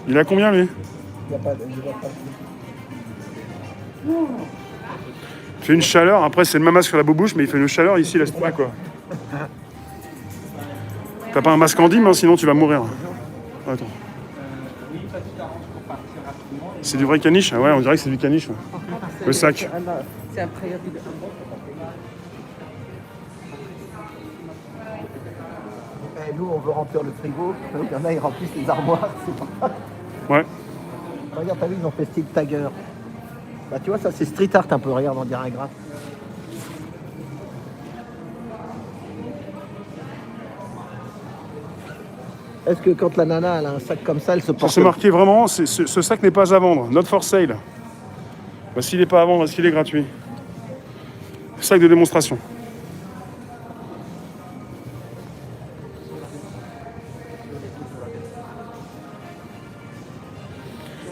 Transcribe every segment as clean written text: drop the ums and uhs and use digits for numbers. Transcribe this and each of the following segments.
Il a combien lui? Il n'y a pas de... Je vois pas. Il fait une chaleur, après c'est le même masque sur la bouche, mais il fait une chaleur ici, l'estomac quoi. T'as pas un masque en dîme, hein, sinon tu vas mourir. Attends. C'est du vrai caniche? Ah ouais, on dirait que c'est du caniche. Ouais. Le sac. C'est un préavis de... Et nous, on veut remplir le frigo. Il y en a, ils remplissent les armoires. C'est pas... Ouais. Regarde, t'as vu, ils ont fait style Tiger. Bah, tu vois, ça, c'est street art un peu. Regarde, on dirait un graphe. Est-ce que quand la nana elle a un sac comme ça, elle se porte... C'est marqué vraiment, ce sac n'est pas à vendre. Not for sale. Bah, s'il n'est pas à vendre, est-ce qu'il est gratuit? Sac de démonstration.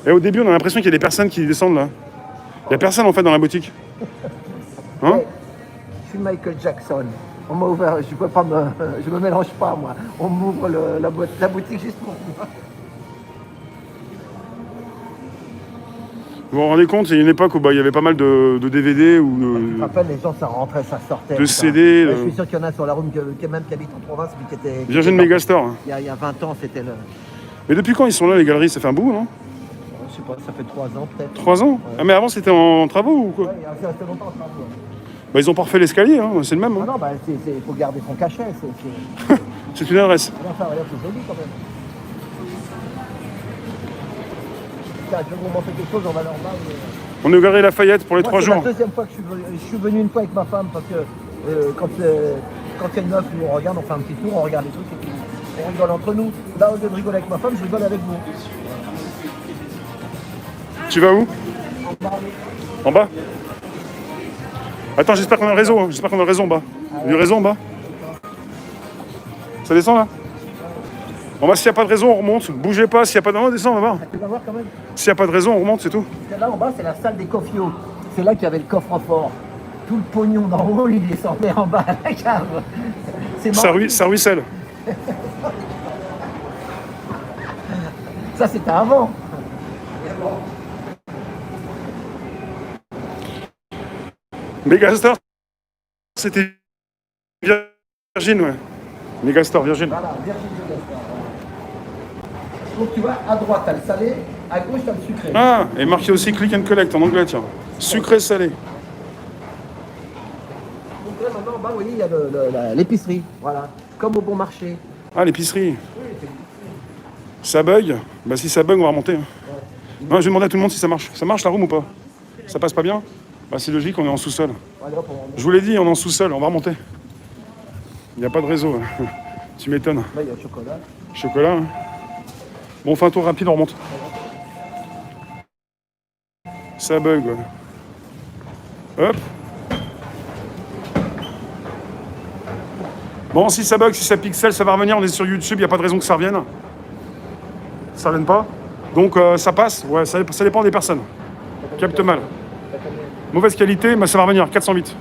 Et au début, on a l'impression qu'il y a des personnes qui descendent là. Il n'y a personne en fait dans la boutique. Hein? Hey, je suis Michael Jackson. On m'a ouvert, je peux pas me... Je me mélange pas, moi. On m'ouvre la boutique juste pour moi. Vous vous rendez compte, il y a une époque où il y avait pas mal de DVD ou Je me rappelle, les gens, ça rentrait, ça sortait. de CD. Ouais, je suis sûr qu'il y en a sur la route qui habitent en province, mais qui étaient... Virgin Megastore. Hein. Il y a 20 ans, c'était le... Mais depuis quand ils sont là, les galeries? Ça fait un bout, non? Je sais pas, ça fait 3 ans peut-être. 3 ans? Ouais. Ah, mais avant, c'était en travaux ou quoi? Ouais, ça resté longtemps en travaux. Bah, ils ont pas refait l'escalier, hein. C'est le même. Ah Hein. non, bah, il faut garder son cachet. C'est une adresse. Enfin, regarde, c'est joli quand même. Tiens, je vais vous montrer quelque chose, on va leur bas. On est au Galerie Lafayette pour les 3 jours. C'est la deuxième fois que je suis venu une fois avec ma femme parce que quand il y a une meuf, on regarde, on fait un petit tour, on regarde les trucs et puis on rigole entre nous. Là, au lieu de rigoler avec ma femme, je rigole avec vous. Tu vas où? En bas. Attends, j'espère qu'on a le réseau. Hein. J'espère qu'on a le réseau en bas. Du réseau en bas. Ça descend là? Bon bah s'il n'y a pas de réseau, on remonte. Bougez pas, s'il n'y a pas de... On descend, on va voir. Tu vas voir quand même. S'il n'y a pas de réseau, on remonte, c'est tout. Là en bas, c'est la salle des coffios. C'est là qu'il y avait le coffre-fort. Tout le pognon d'en haut, il descendait en bas à la cave. C'est marrant. Ça ruisselle. Ça, c'était avant. Megastore, c'était Virgin, ouais. Megastore, Virgin. Voilà, Virgin Megastore. Donc tu vois, à droite, t'as le salé, à gauche, t'as le sucré. Ah, et marqué aussi click and collect en anglais, tiens. Sucré salé. Donc là, maintenant, en bas, vous voyez, il y a l'épicerie. Voilà, comme au bon marché. Ah, l'épicerie. Oui, c'est... Ça bug? Bah si ça bug, on va remonter. Ouais. Non, je vais demander à tout le monde si ça marche. Ça marche la room ou pas? Ça passe pas bien? Bah c'est logique, on est en sous-sol. Je vous l'ai dit, on est en sous-sol, on va remonter. Il n'y a pas de réseau. Hein. Tu m'étonnes. Là, il y a le chocolat. Chocolat. Hein. Bon, on fait un tour rapide, on remonte. Ça bug, ouais. Hop. Bon, si ça bug, si ça pixel, ça va revenir. On est sur YouTube, il n'y a pas de raison que ça revienne. Ça ne revienne pas. Donc ça passe. Ouais, ça dépend des personnes. Capte mal. Mauvaise qualité, mais ça va revenir. 408.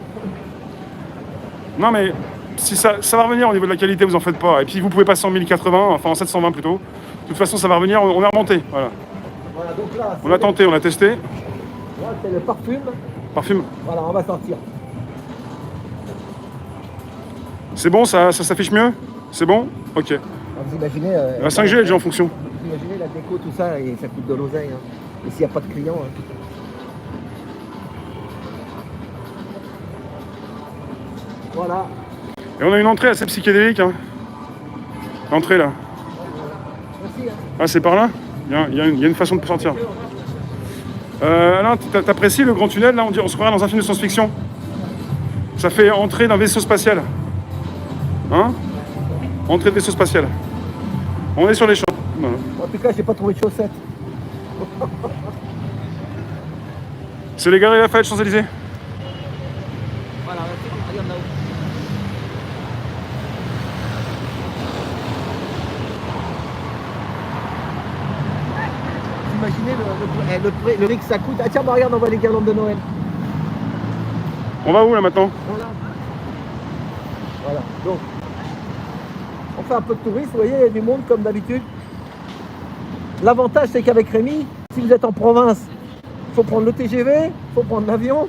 Non, mais si ça va revenir au niveau de la qualité, vous en faites pas. Et puis vous pouvez passer en 1080, enfin en 720 plutôt. De toute façon, ça va revenir. On est remonté. Voilà. Voilà, donc là, On a tenté, on a testé. Là, c'est le parfum. Parfume. Voilà, on va sortir. C'est bon, ça s'affiche mieux? C'est bon? Ok. Alors, vous imaginez... La 5G est déjà en fonction. Vous imaginez la déco, tout ça, et ça coûte de l'oseille. Hein. Et s'il n'y a pas de clients... Hein. Voilà. Et on a une entrée assez psychédélique. Hein. L'entrée là. Merci. Hein. Ah, c'est par là? Il y a une façon de sortir. Alors, t'apprécies le grand tunnel là? On se croirait dans un film de science-fiction. Ça fait entrée d'un vaisseau spatial. Hein? Entrée de vaisseau spatial. On est sur les champs. Voilà. En tout cas, j'ai pas trouvé de chaussettes. C'est les Galeries Lafayette, Champs-Élysées. Voilà, regarde là-haut. Vous imaginez le prix que ça coûte. Ah tiens, bah regarde, on voit les guirlandes de Noël. On va où là maintenant? Voilà. Voilà, donc on fait un peu de tourisme, vous voyez, il y a du monde comme d'habitude. L'avantage, c'est qu'avec Rémi, si vous êtes en province, il faut prendre le TGV, il faut prendre l'avion,